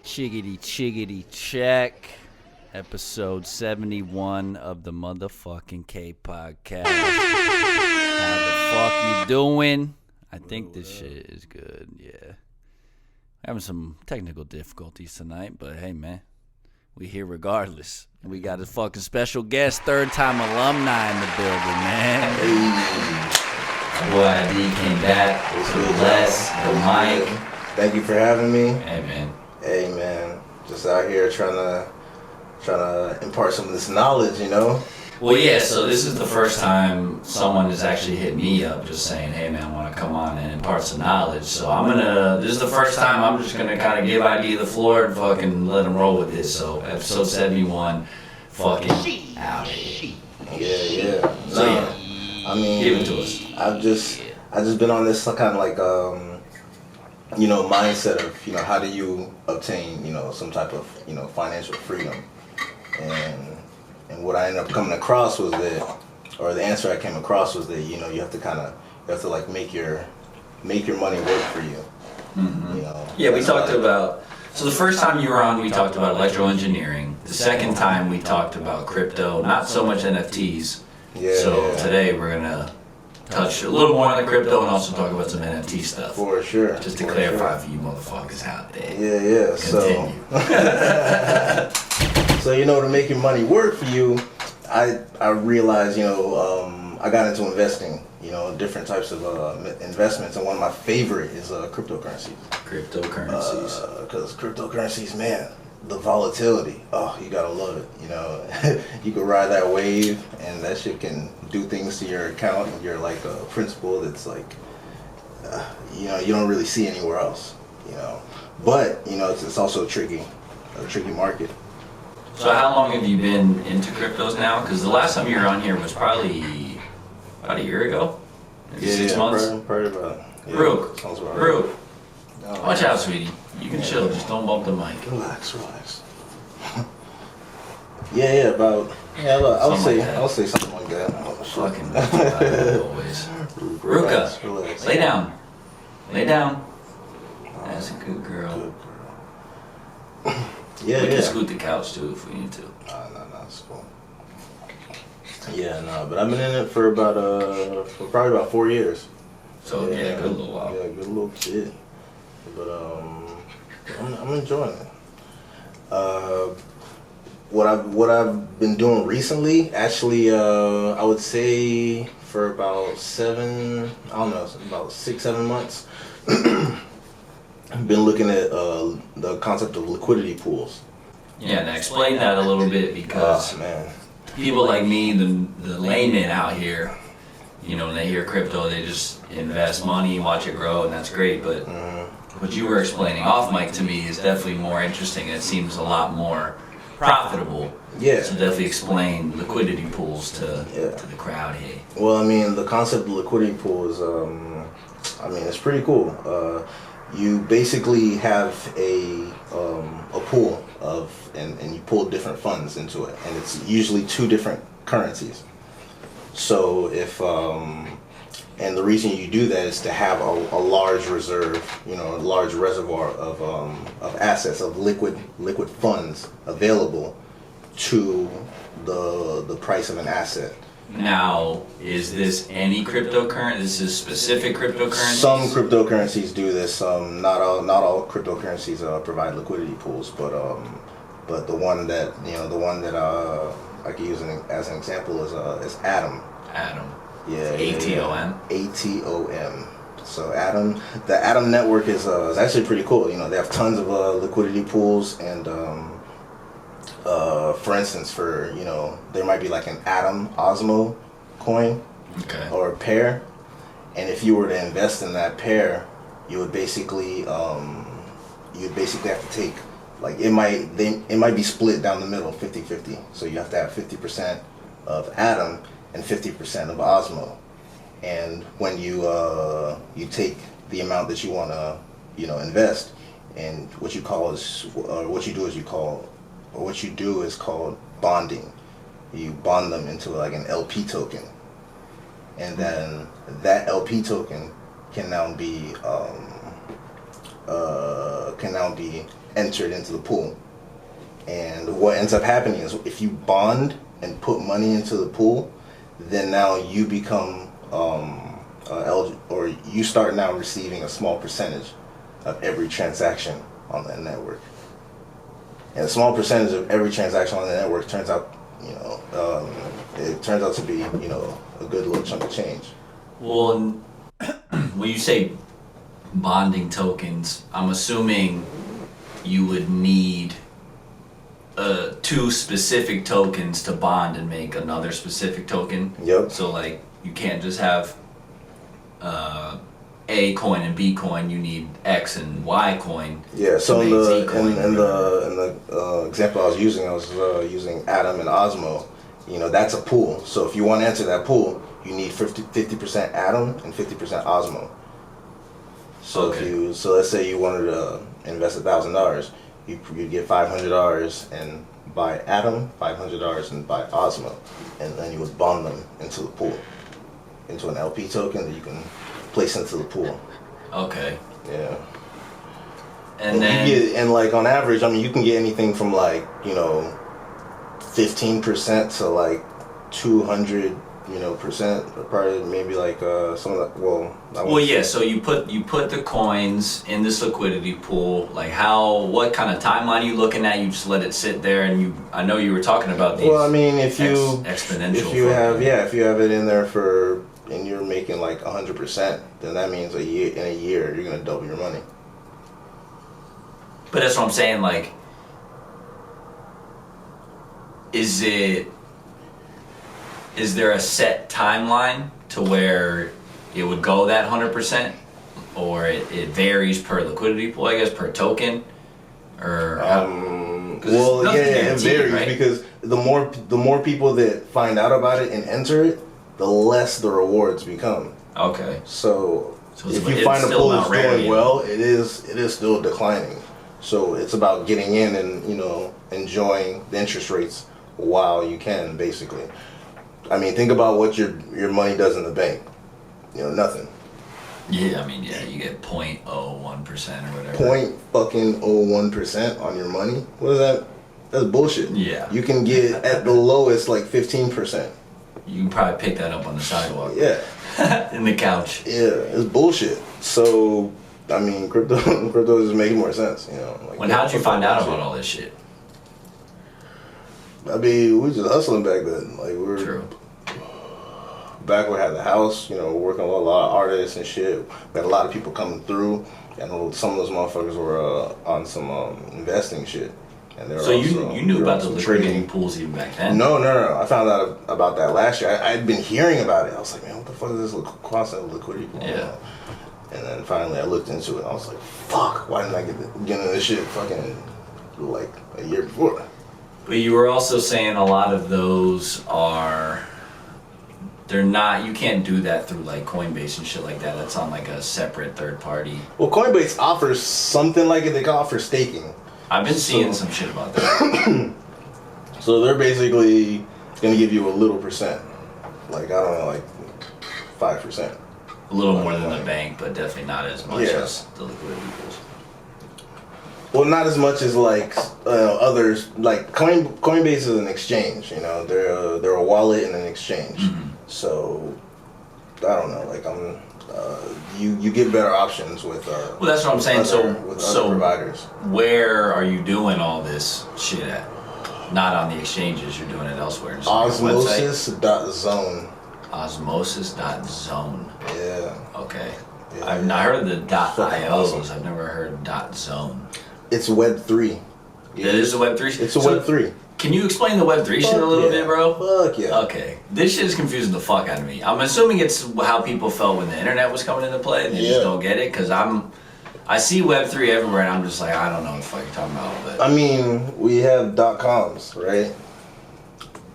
Chiggity check. Episode 71 of the motherfucking kPodcast. How the fuck you doing? I think this shit is good, yeah. Having some technical difficulties tonight, but hey, man, we here regardless. We got a fucking special guest, third-time alumni in the building, man. Hey. Boy, ID came back to bless the mic. Thank you for having me. Hey, man. Hey, man. Just out here trying to impart some of this knowledge, you know? Well, yeah, so this is the first time someone has actually hit me up just saying, hey, man, I want to come on and impart some knowledge. So this is the first time I'm just going to kind of give ID the floor and fucking let him roll with this. So episode 71, fucking out here. Yeah. So, yeah. I mean, give it to us. I've just been on this kind of like, mindset of, how do you obtain, some type of, financial freedom. And what I ended up coming across was that, or the answer I came across was that, you have to like make your money work for you. Mm-hmm. Yeah, we talked about, so the first time you were on, we talked about electroengineering. The second time we talked about crypto, not so much NFTs. Today we're going to touch a little more on the crypto and also talk about some NFT stuff. For sure. Just to clarify for you motherfuckers out there. Yeah. Continue. So, to make your money work for you, I realized, I got into investing, different types of investments, and one of my favorite is cryptocurrencies. Because cryptocurrencies, man, the volatility, you gotta love it, You can ride that wave, and that shit can do things to your account and your, principal that's, you don't really see anywhere else, But, it's also a tricky market. So how long have you been into cryptos now? Because the last time you were on here was probably about a year ago? Maybe 6 months? Probably about, Rook. Right. Watch out, sweetie. You can chill, just don't bump the mic. Relax. I'll say something like that. Fucking always. Ruka, lay down. That's a good girl. We can scoot the couch too if we need to. No, it's cool. But I've been in it for probably about 4 years. So good little while. Yeah, good little shit. But I'm enjoying it. What I've been doing recently, actually, I would say for about 6-7 months. I've been looking at the concept of liquidity pools. Yeah, now explain that a little bit because people like me, the layman out here, when they hear crypto, they just invest money, watch it grow, and that's great. But what you were explaining off mic to me is definitely more interesting, and it seems a lot more profitable. Yeah. So definitely explain liquidity pools to the crowd here. Well, I mean, the concept of liquidity pool is, it's pretty cool. You basically have a pool and you pull different funds into it, and it's usually 2 different currencies. So if and the reason you do that is to have a large reserve, a large reservoir of assets, of liquid funds available to the price of an asset. Now, is this any cryptocurrency? Is this specific cryptocurrencies? Some cryptocurrencies do this. Not all cryptocurrencies provide liquidity pools, but the one that I can use as an example is Atom. Atom. Yeah. ATOM. ATOM. So Atom, the Atom network is actually pretty cool. They have tons of liquidity pools, and for instance, there might be like an Atom Osmo coin, or a pair, and if you were to invest in that pair, you would basically have to take, it might be split down the middle, 50-50. So you have to have 50% of Atom and 50% of Osmo. And when you take the amount that you want to invest, and what you do is you call what you do is called bonding. You bond them into like an LP token, and then that LP token can now be entered into the pool. And what ends up happening is if you bond and put money into the pool, then now you become or you start now receiving a small percentage of every transaction on that network. And a small percentage of every transaction on the network turns out, it turns out to be, a good little chunk of change. Well, when you say bonding tokens, I'm assuming you would need 2 specific tokens to bond and make another specific token. Yep. So like you can't just have A coin and B coin. You need X and Y coin. Yeah. So in Z coin, the example I was using Atom and Osmo. That's a pool. So if you want to enter that pool, you need 50% Atom and 50% Osmo. So okay. so let's say you wanted to invest $1,000, you'd get $500 and buy Atom, $500 and buy Osmo, and then you would bond them into the pool, into an LP token that you can place into the pool. Okay. Yeah. And then like on average, you can get anything from like 15% to like 200 percent, probably maybe like some of that. Yeah. So you put the coins in this liquidity pool. Like what kind of timeline are you looking at? You just let it sit there, and I know you were talking about these. Well, if exponential. If you have it in there and you're making like 100%, then that means in a year you're gonna double your money. But that's what I'm saying. Like, is there a set timeline to where it would go that 100%, or it varies per liquidity pool, I guess, per token, or it varies, right? Because the more people that find out about it and enter it, the less the rewards become. Okay. So if you find a pool that's doing well, it is still declining. So it's about getting in and enjoying the interest rates while you can, basically. Think about what your money does in the bank. Nothing. Yeah, you get 0.01% or whatever. 0.01% on your money? What is that? That's bullshit. Yeah. You can get at the lowest like 15%. You can probably pick that up on the sidewalk. Yeah. In the couch. Yeah, it's bullshit. So, crypto just makes more sense, How did you find out about all this shit? We was just hustling back then. Like, we were... True. Back when we had the house, working with a lot of artists and shit. We had a lot of people coming through, and some of those motherfuckers were on some investing shit. And they were so you knew about the liquidity pools even back then? No. I found out about that last year. I'd been hearing about it. I was like, man, what the fuck is this constant liquidity pool? Yeah. And then finally I looked into it, and I was like, fuck, why didn't I get into this shit fucking like a year before? But you were also saying a lot of those they're not, you can't do that through like Coinbase and shit like that. That's on like a separate third party. Well, Coinbase offers something like it. They can offer staking. I've been seeing some shit about that. So they're basically going to give you a little percent. Like, I don't know, like 5%. A little more than the bank, but definitely not as much as the liquidity pools. Well, not as much as like others. Like Coinbase is an exchange. They're a wallet and an exchange. Mm-hmm. So I don't know. Like you get better options with. Well, that's what I'm saying. Other providers. Where are you doing all this shit at? Not on the exchanges. You're doing it elsewhere. Osmosis.zone. Osmosis.zone. Yeah. Okay. Yeah. I've not heard of the .ios. Awesome. I've never heard .zone. It's Web3. It is a Web3? It's a Web3. Can you explain the Web3 shit a little bit, bro? Fuck yeah. Okay. This shit is confusing the fuck out of me. I'm assuming it's how people felt when the internet was coming into play, and they just don't get it, because I see Web3 everywhere, and I'm just like, I don't know what the fuck you're talking about. But we have .coms, right?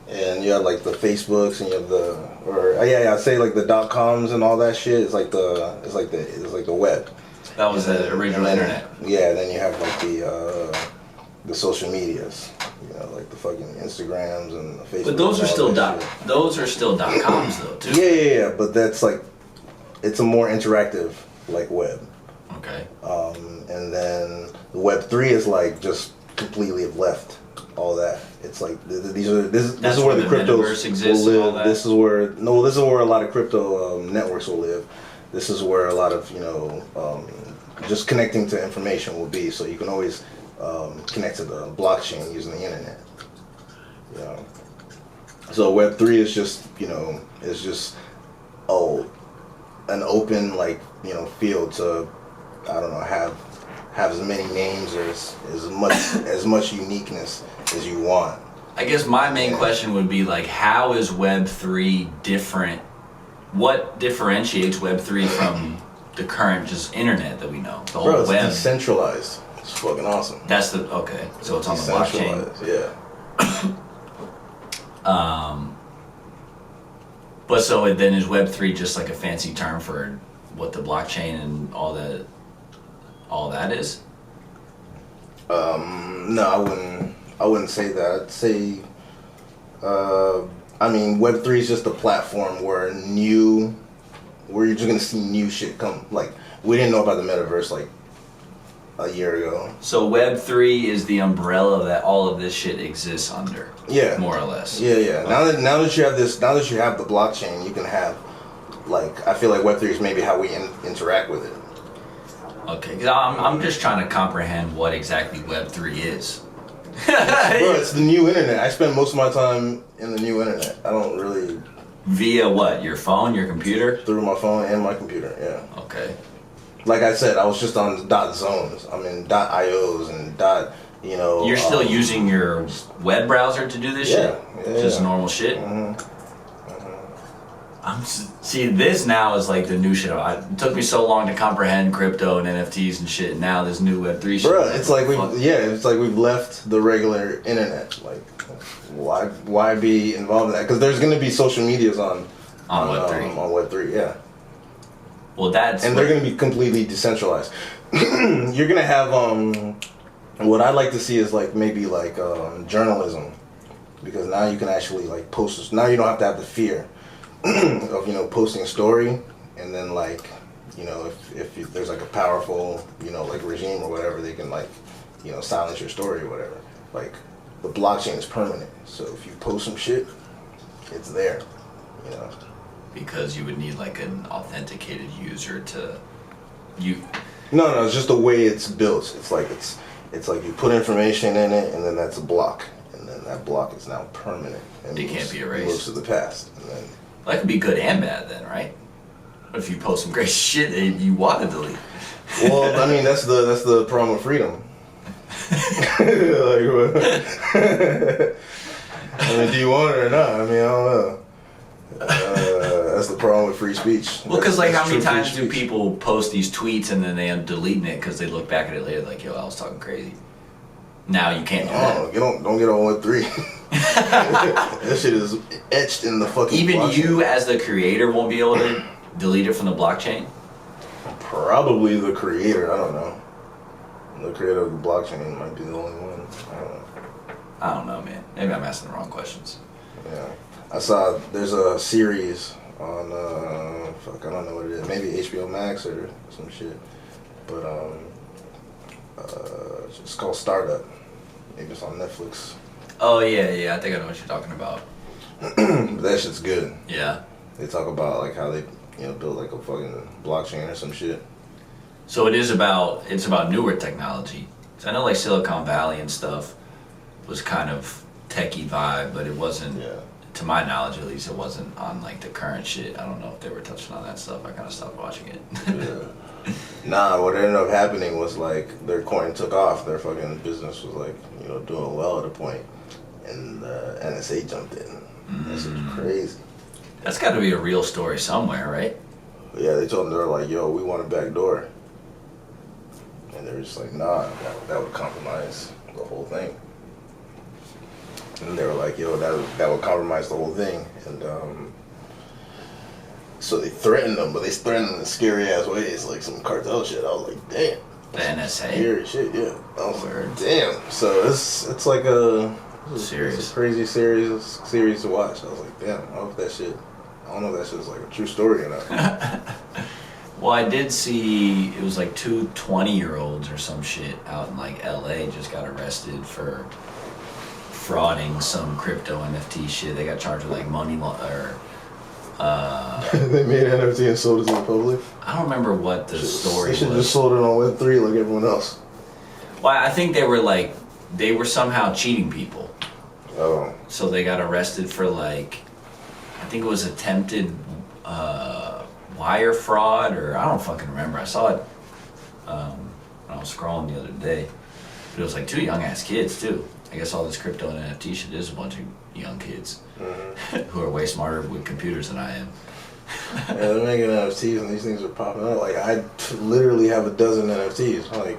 And you have like the Facebooks, and you have I'd say like the .coms and all that shit. It's like the web. That was the original internet. Yeah, then you have like the social medias. You know, like the fucking Instagrams and the Facebook. But those are still .coms though too. Yeah. But that's like, it's a more interactive like web. Okay. And then the Web3 is like just completely have left all that. It's like this is where the cryptos will live. This is where a lot of crypto networks will live. This is where a lot of just connecting to information will be. So you can always connect to the blockchain using the internet. You know. So Web3 is just an open field to have as many names or as much uniqueness as you want. I guess my main question would be like, how is Web3 different? What differentiates Web3 from the current just internet that we know? The whole it's web. Decentralized. It's fucking awesome. That's okay. So it's on the blockchain. Yeah. But so then is Web3 just like a fancy term for what the blockchain and all that is? No, I wouldn't say that. I'd say, Web3 is just a platform where you're just gonna see new shit come. Like, we didn't know about the metaverse like a year ago. So Web3 is the umbrella that all of this shit exists under. Yeah. More or less. Yeah. Okay. Now that you have the blockchain, you can have, I feel like Web3 is maybe how we interact with it. Okay, because I'm just trying to comprehend what exactly Web3 is. It's the new internet. I spend most of my time in the new internet. I don't really... Via what? Your phone, your computer? Through my phone and my computer, yeah. Okay. Like I said, I was just on .zones. I'm in .ios and You're still using your web browser to do this shit? Yeah. Just normal shit? Mm-hmm. See, this now is like the new shit. It took me so long to comprehend crypto and NFTs and shit. Now this new Web3 shit. Bruh, it's like we've left the regular internet. Like, why be involved in that? Because there's gonna be social medias on Web3. On Web3, yeah. Well, they're gonna be completely decentralized. You're gonna have what I'd like to see is maybe journalism, because now you can actually post. Now you don't have to have the fear of posting a story, and then if there's a powerful regime or whatever, they can silence your story or whatever. The blockchain is permanent, so if you post some shit, it's there. Because you would need an authenticated user to No, it's just the way it's built. It's like you put information in it, and then that's a block, and then that block is now permanent. And it can't be erased. Moves to the past, and then. That could be good and bad then, right? But if you post some great shit that you want to delete. Well, that's the problem with freedom. Do you want it or not? I don't know. That's the problem with free speech. Well, because how many times do people post these tweets and then they end up deleting it because they look back at it later yo, I was talking crazy. Now you can't do that. Don't get on Web3. That shit is etched in the fucking Even blockchain. You as the creator won't be able to delete it from the blockchain? Probably the creator, I don't know. The creator of the blockchain might be the only one. I don't know, man. Maybe I'm asking the wrong questions. Yeah. I saw there's a series on I don't know what it is. Maybe HBO Max or some shit. But it's called Startup. Maybe it's on Netflix. Oh yeah, I think I know what you're talking about. That shit's good. Yeah. They talk about how they built a fucking blockchain or some shit. So it's about newer technology. So I know Silicon Valley and stuff was kind of techie vibe, but it wasn't. Yeah. To my knowledge, at least, it wasn't on the current shit. I don't know if they were touching on that stuff. I kind of stopped watching it. Yeah. Nah, what ended up happening was their coin took off. Their fucking business was doing well at a point, and the NSA jumped in. That shit was crazy. That's got to be a real story somewhere, right? Yeah, they told them, they were yo, we want a back door, and they were just nah, that would compromise the whole thing. And they were yo, that would compromise the whole thing. And so they threatened them, but they threatened them in scary ass ways, some cartel shit. I was damn. The NSA? Scary shit, yeah. I was damn. So it's It's a crazy series to watch. I was like, damn, I hope that shit. I don't know if that shit's like a true story or not. Well, I did see it was like two 20-year-olds or some shit out in like LA just got arrested for frauding some crypto NFT shit. They got charged with like money or they made an NFT and sold it to the public. I don't remember what the story was. They should just sold it on Web3 like everyone else. Well, I think they were somehow cheating people. Oh. So they got arrested for like, I think it was attempted wire fraud, or I don't fucking remember. I saw it when I was scrolling the other day. But it was like two young ass kids too. I guess all this crypto and NFT shit is a bunch of young kids who are way smarter with computers than I am. Yeah, they're making NFTs and these things are popping up. Like I literally have a dozen NFTs. Like,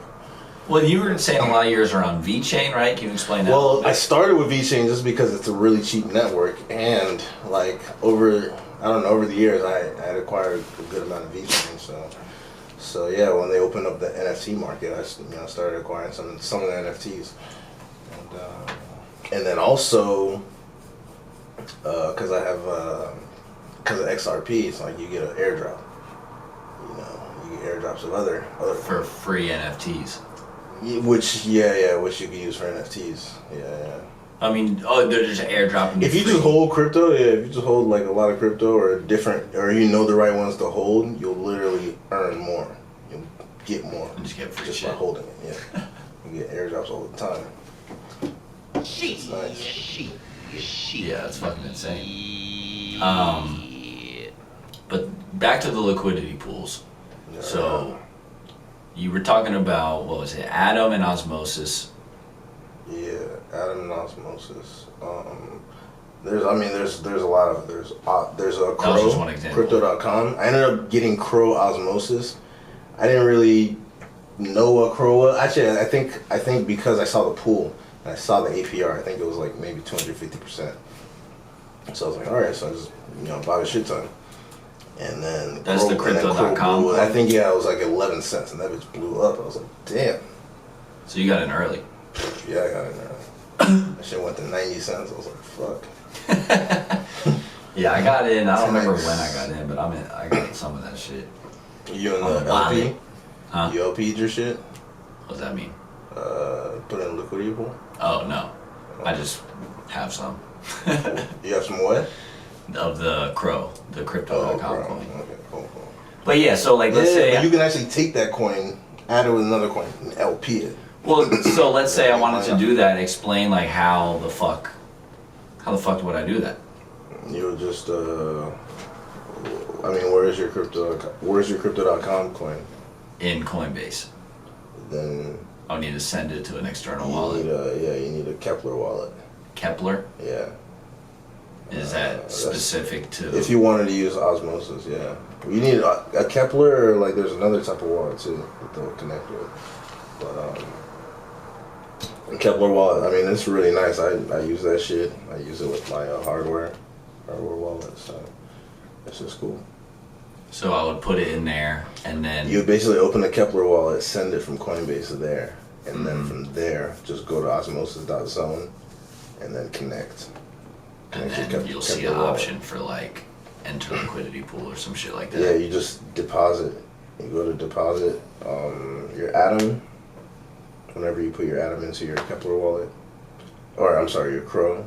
well, you were saying a lot of yours are on VeChain, right? Can you explain that? Well, I started with VeChain just because it's a really cheap network, and like over the years, I had acquired a good amount of VeChain. So yeah, when they opened up the NFT market, I started acquiring some of the NFTs, and then also because because of XRP, it's like you get an airdrop. You get airdrops of other for free NFTs. Which you can use for NFTs. Yeah. I mean, they're just airdropping. If you just hold crypto, if you just hold like a lot of crypto or the right ones to hold, you'll literally earn more. You'll get more. And just get free just shit. by holding it. Yeah. You get airdrops all the time. It's nice. Yeah, it's fucking insane. But back to the liquidity pools. Yeah. So you were talking about, what was it, Atom and Osmosis. Yeah, Atom and Osmosis. There's a lot of there's a Crow. That was just one example. Crypto.com. I ended up getting Crow Osmosis. I didn't really know what Crow was. Actually, I think because I saw the pool and I saw the APR, I think it was like maybe 250%. So I was like, all right, so I just bought a shit ton. And then that's the crypto.com. I think it was like 11 cents, and that bitch blew up. I was like, damn. So you got in early. Yeah, I got in early. That shit went to 90 cents. I was like, fuck. Yeah, I got in. I don't remember when I got in, but I got some of that shit. You in the LP? Huh? You LP'd your shit? What does that mean? Put in a liquidity pool? Oh, no. I just have some. You have some what? Of the Crow, the crypto.com coin. Okay, cool. But yeah, so like let's say you can actually take that coin, add it with another coin, and LP it. Well, so let's say I wanted to do that. Explain like how the fuck would I do that? You would just where's your crypto.com coin? In Coinbase. Then I'll need to send it to an external wallet. You need a Kepler wallet. Kepler? Yeah. Is that specific to? If you wanted to use Osmosis, yeah. You need a Kepler, or like there's another type of wallet too that they'll connect with. But a Kepler wallet, I mean, it's really nice. I use that shit. I use it with my hardware wallet. So it's just cool. So I would put it in there, and then you would basically open a Kepler wallet, send it from Coinbase to there, and then from there just go to osmosis.zone, and then connect. And then you'll see an option for like enter liquidity pool or some shit like that. Yeah, you just deposit. You go to deposit your Atom. Whenever you put your Atom into your Kepler wallet, or I'm sorry, your Crow,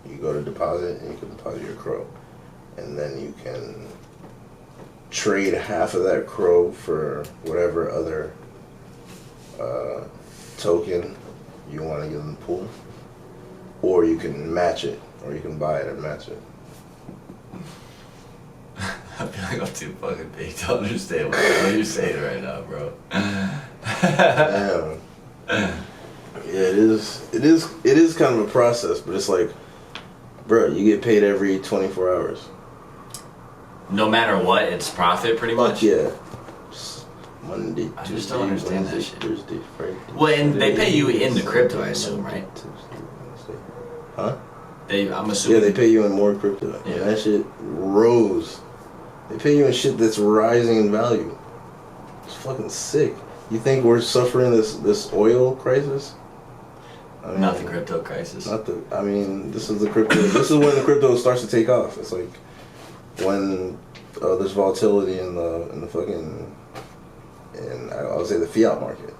you go to deposit and you can deposit your Crow, and then you can trade half of that Crow for whatever other token you want to get in the pool, or you can match it. Or you can buy it and match it. I feel like I'm too fucking big to understand what you're saying right now, bro. Damn. Yeah, it is kind of a process, but it's like, bro, you get paid every 24 hours. No matter what, it's profit pretty much? Yeah. Monday, Tuesday, I just don't understand Wednesday, that shit. Thursday, Friday. Well, and they pay you in the crypto, I assume, right? Tuesday, Wednesday. Huh? I'm assuming. Yeah, they pay you in more crypto. Yeah. And that shit rose. They pay you in shit that's rising in value. It's fucking sick. You think we're suffering this oil crisis? I mean, not the crypto crisis. I mean, this is the crypto. This is when the crypto starts to take off. It's like when there's volatility in the fucking, and I would say the fiat market.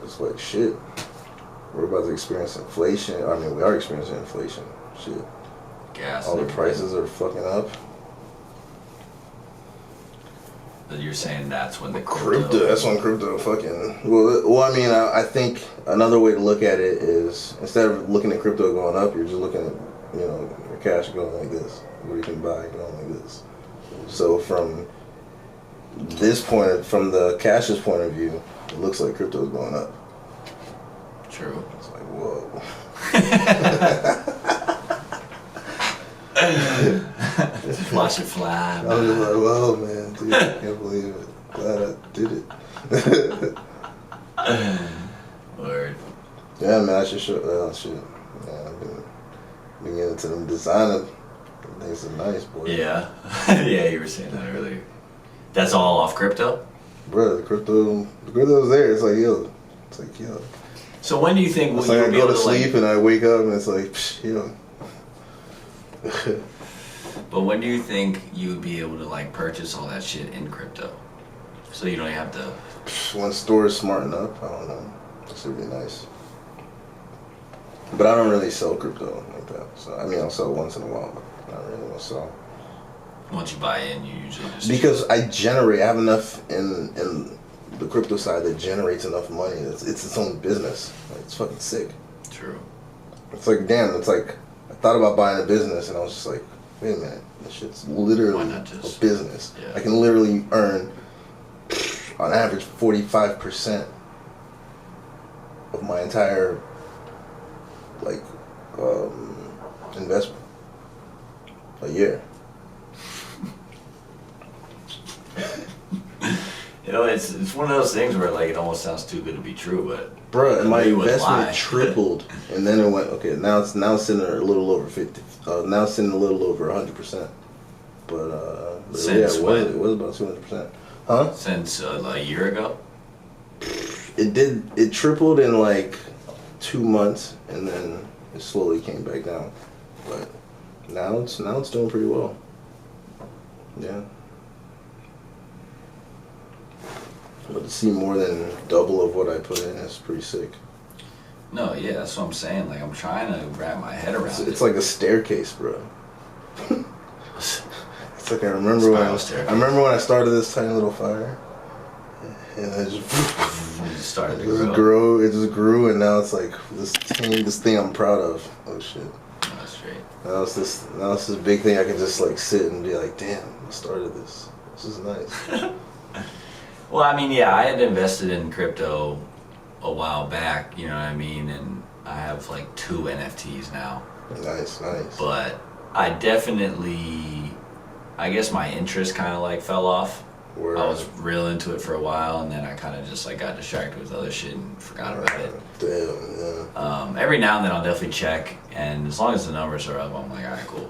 It's like shit. We're about to experience inflation. I mean, we are experiencing inflation. Shit. Gas. All the prices are fucking up. But you're saying that's when the crypto. That's when crypto fucking. Well, I mean, I think another way to look at it is instead of looking at crypto going up, you're just looking at, you know, your cash going like this. What you can buy going like this. So from this point, from the cash's point of view, it looks like crypto's going up. True. It's like, whoa. Watch it fly. I was just like, whoa, man, dude, I can't believe it. Glad I did it. Word. Yeah, man, I should show. Oh, shit. Yeah, I've been getting into them designer things are nice, boy. Yeah. Yeah, you were saying that earlier. That's all off crypto? Bro, the crypto's there. It's like, yo. So when do you think it's like I go to sleep and I wake up and it's like, psh, yo. But when do you think you would be able to like purchase all that shit in crypto? So you don't have to. When stores smarten up, I don't know. This would be nice. But I don't really sell crypto like that. So I mean, I'll sell once in a while, but I don't really want to sell. Once you buy in, you usually just. Because I have enough in the crypto side that generates enough money. It's its own business. Like, it's fucking sick. True. It's like, damn, it's like, I thought about buying a business and I was just like, wait a minute, this shit's literally a business. Yeah. I can literally earn, on average, 45% of my entire, like, investment a year. You know, it's one of those things where like it almost sounds too good to be true, but bruh, my investment tripled, and then it went now it's sitting at a little over 50. Now it's sitting a little over 100%. But since yeah, when? It was about 200%. Huh? Since a year ago. It tripled in like 2 months, and then it slowly came back down. But now it's doing pretty well. Yeah. But to see more than double of what I put in is pretty sick. No, yeah, that's what I'm saying. Like, I'm trying to wrap my head around it. It's like a staircase, bro. It's like I remember when I started this tiny little fire, and it just started to grow. It just grew, and now it's like this thing I'm proud of. Oh shit. That's straight. Now it's this big thing I can just like sit and be like, damn, I started this. This is nice. Well, I mean, yeah, I had invested in crypto a while back, you know what I mean? And I have like 2 NFTs now. Nice. But I definitely, I guess my interest kind of like fell off. Word. I was real into it for a while, and then I kind of just like got distracted with other shit and forgot about it. Damn, yeah. Every now and then I'll definitely check, and as long as the numbers are up, I'm like, alright, cool.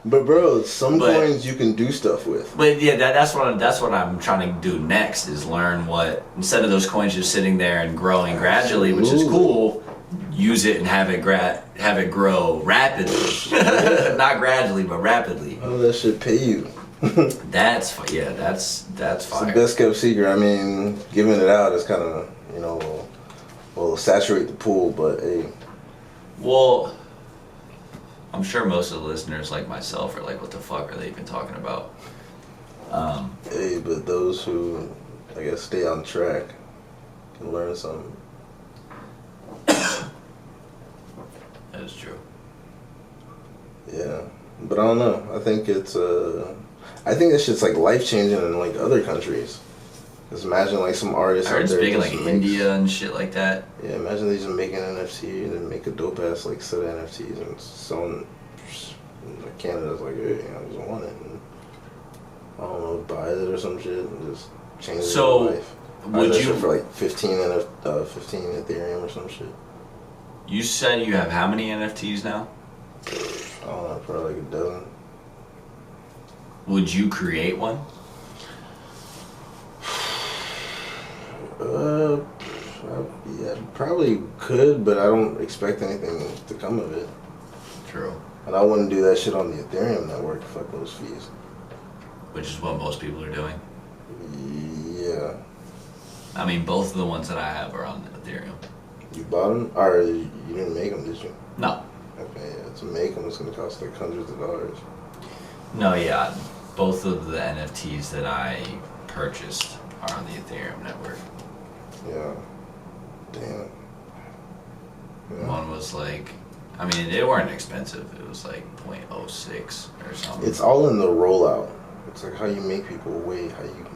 But bro, some coins you can do stuff with. But yeah, that's what I'm trying to do next, is learn what, instead of those coins just sitting there and growing gradually, which is cool, use it and have it grow rapidly. Not gradually, but rapidly. Oh, that should pay you. That's fire. It's the best kept secret. I mean, giving it out is kind of, you know, will saturate the pool, but hey. Well, I'm sure most of the listeners, like myself, are like, what the fuck are they even talking about? Hey, but those who, I guess, stay on track can learn something. That is true. Yeah, but I don't know. I think I think that shit's like life changing in like other countries. Just imagine like some artists. I heard it's big in like India and shit like that. Yeah, imagine they just make an NFT and then make a dope ass like set of NFTs and someone like Canada's like, hey, I just want it. And, I don't know, buys it or some shit and just changes their life. Would you for like 15 Ethereum or some shit? You said you have how many NFTs now? I don't know, probably like a dozen. Would you create one? Probably could, but I don't expect anything to come of it. True. And I wouldn't do that shit on the Ethereum network. Fuck those fees. Which is what most people are doing. Yeah. I mean, both of the ones that I have are on Ethereum. You bought them? Or you didn't make them, did you? No. Okay, yeah. To make them, it's going to cost like hundreds of dollars. No, yeah. Both of the NFTs that I purchased are on the Ethereum network. Yeah. Damn. Yeah. One was like, I mean, they weren't expensive. It was like 0.06 or something. It's all in the rollout. It's like how you make people wait, how you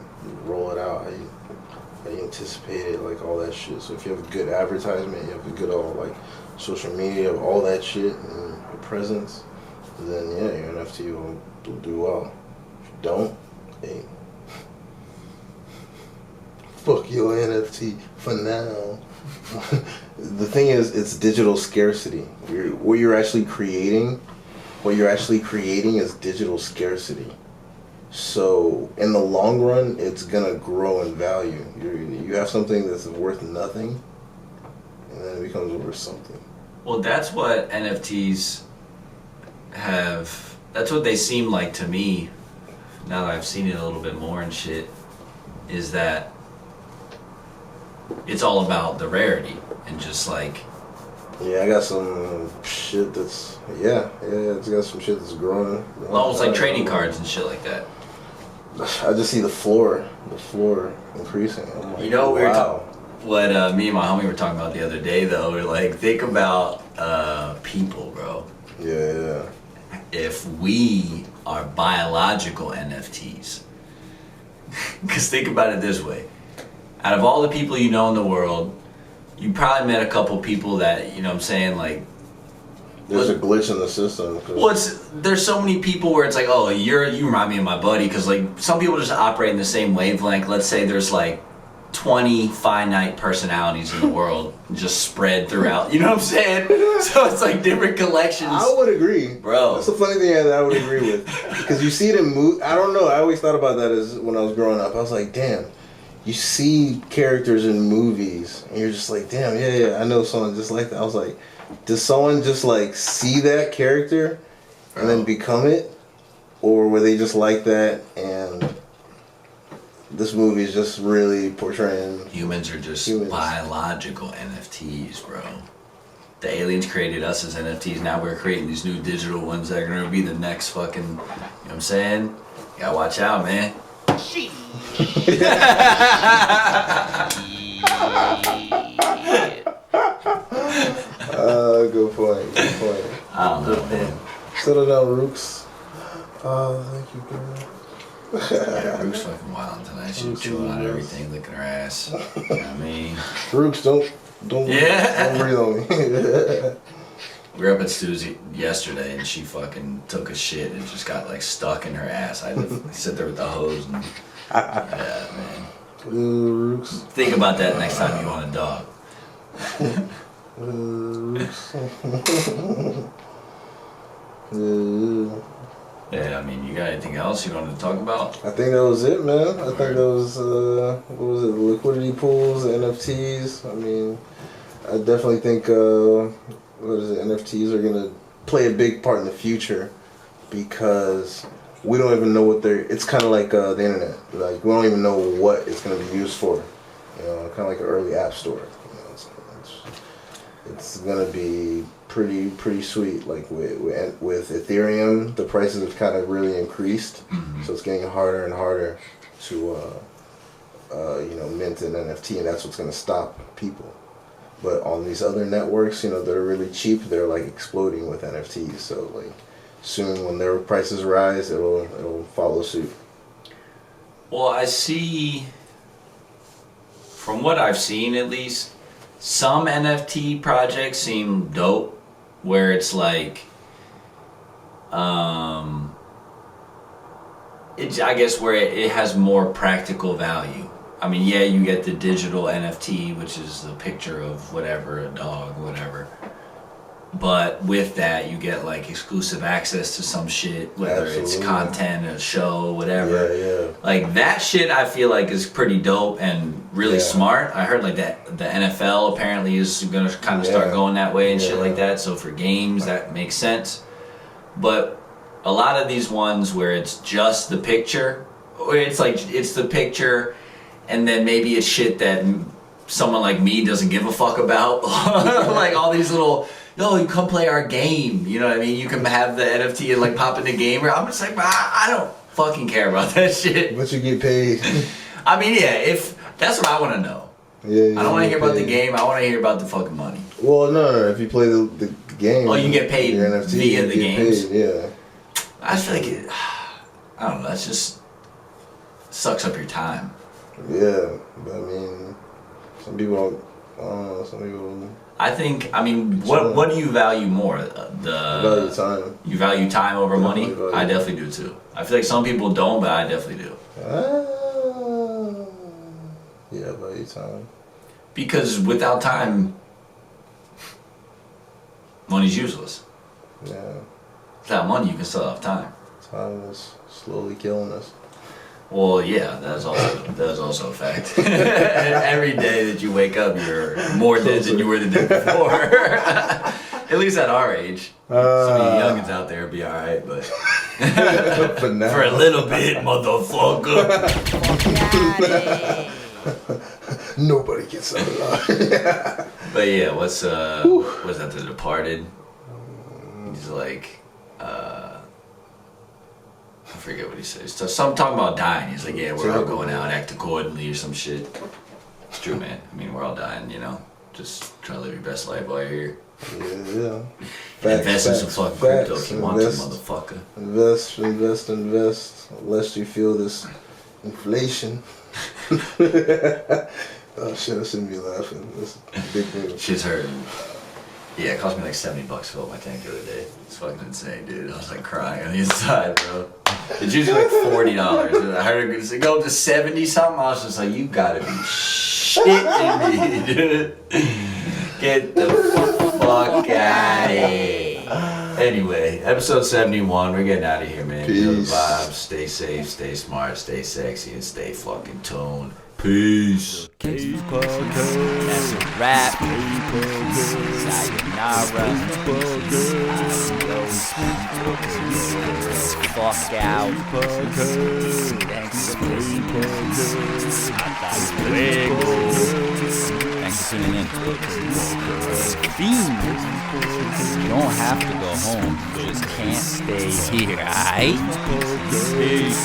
roll it out, how you anticipate it, like all that shit. So if you have a good advertisement, you have a good all like social media, all that shit, and your presence, then yeah, your NFT will do well. If you don't, hey, fuck your NFT for now. The thing is, it's digital scarcity. What you're actually creating is digital scarcity. So in the long run, it's gonna grow in value. You have something that's worth nothing, and then it becomes worth something. Well, that's what NFTs have. That's what they seem like to me. Now that I've seen it a little bit more and shit, is that it's all about the rarity and just like. Yeah, I got some shit that's it's got some shit that's growing. Almost like trading cards and shit like that. I just see the floor increasing. I'm like, you know, wow. What me and my homie were talking about the other day though, we're like, think about people, bro. Yeah. If we are biological NFTs, because think about it this way. Out of all the people you know in the world, you probably met a couple people that, you know what I'm saying, like... There's a glitch in the system. Well, there's so many people where it's like, oh, you remind me of my buddy, because like some people just operate in the same wavelength. Let's say there's like 20 finite personalities in the world just spread throughout, you know what I'm saying? So it's like different collections. I would agree. Bro. That's the funny thing that I would agree with. Because you see it in movies. I don't know, I always thought about that as when I was growing up. I was like, damn. You see characters in movies, and you're just like, damn, yeah, I know someone just like that. I was like, does someone just like see that character and then become it? Or were they just like that and this movie is just really portraying... Humans are just biological NFTs, bro. The aliens created us as NFTs, now we're creating these new digital ones that are going to be the next fucking, you know what I'm saying? You gotta watch out, man. Shit. Good point. I don't know, man. Settle down, Rooks. Thank you, girl. Yeah, Rook's fucking wild tonight. She's chewing on everything, licking her ass. You know what I mean? Rooks, don't breathe on me. We were up at Stu's yesterday, and she fucking took a shit and just got like stuck in her ass. I had to sit there with the hose and yeah, man. Rooks. Think about that next time you want a dog. Yeah, I mean, you got anything else you wanted to talk about? I think that was it, man. I think that was, what was it, liquidity pools, NFTs. I mean, I definitely think, NFTs are going to play a big part in the future because we don't even know what it's kind of like the internet. Like, we don't even know what it's going to be used for. You know, kind of like an early app store. You know, it's going to be pretty sweet. Like with Ethereum, the prices have kind of really increased, so it's getting harder and harder to mint an NFT, and that's what's going to stop people. But on these other networks, you know, that are really cheap, they're like exploding with NFTs. So like soon, when their prices rise, it'll follow suit. Well, I see, from what I've seen at least, some NFT projects seem dope, where it's like, I guess where it has more practical value. I mean, yeah, you get the digital NFT, which is the picture of whatever, a dog, whatever. But with that, you get like exclusive access to some shit, whether it's content, a show, whatever. Yeah. Like that shit, I feel like is pretty dope and really smart. I heard like that the NFL apparently is gonna kind of start going that way and shit like that. So for games, that makes sense. But a lot of these ones where it's just the picture, or it's like it's the picture, and then maybe it's shit that someone like me doesn't give a fuck about. Like all these little. No, you come play our game. You know what I mean? You can have the NFT and like pop in the game. I'm just like, I don't fucking care about that shit. But you get paid. I mean, yeah, if that's what I want to know. Yeah, I don't want to hear about the game. I want to hear about the fucking money. Well, no. If you play the game, you can get paid NFT, via the games. Paid, yeah. I feel like it. I don't know. That's just sucks up your time. Yeah, but I mean, some people don't. I don't know. Some people. I think. I mean, what do you value more? Value time. You value time over money? I definitely do too. I feel like some people don't, but I definitely do. Yeah, value time. Because without time, money's useless. Yeah. Without money, you can still have time. Time is slowly killing us. Well, yeah, that's also a fact. Every day that you wake up, you're more dead than you were the day before. At least at our age. Some of you youngins out there be alright, but for now. For a little bit, motherfucker. Nobody gets out alive. But yeah, what's that? The Departed. He's like, I forget what he says. So some talking about dying. He's like, yeah, we're all going out, act accordingly or some shit. It's true, man. I mean, we're all dying, you know. Just try to live your best life while you're here. Yeah. Invest in some fucking crypto if you want to, motherfucker. Invest. Lest you feel this inflation. Oh shit, I shouldn't be laughing. That's a big thing. Shit's hurting. Yeah, it cost me like $70 to fill up my tank the other day. It's fucking insane, dude. I was like crying on the inside, bro. It's usually like $40. I heard it go up to 70 something. I was just like, you gotta be shitting me, dude. Get the fuck out of here. Anyway, episode 71. We're getting out of here, man. You know the vibes. Stay safe, stay smart, stay sexy, and stay fucking tuned. Peace. kPodcast. That's a wrap. Sayonara. Adios. Fuck out. Thanks for listening. Hasta luego. Thanks for tuning in. You don't have to go home. You just can't stay here, alright? Peace.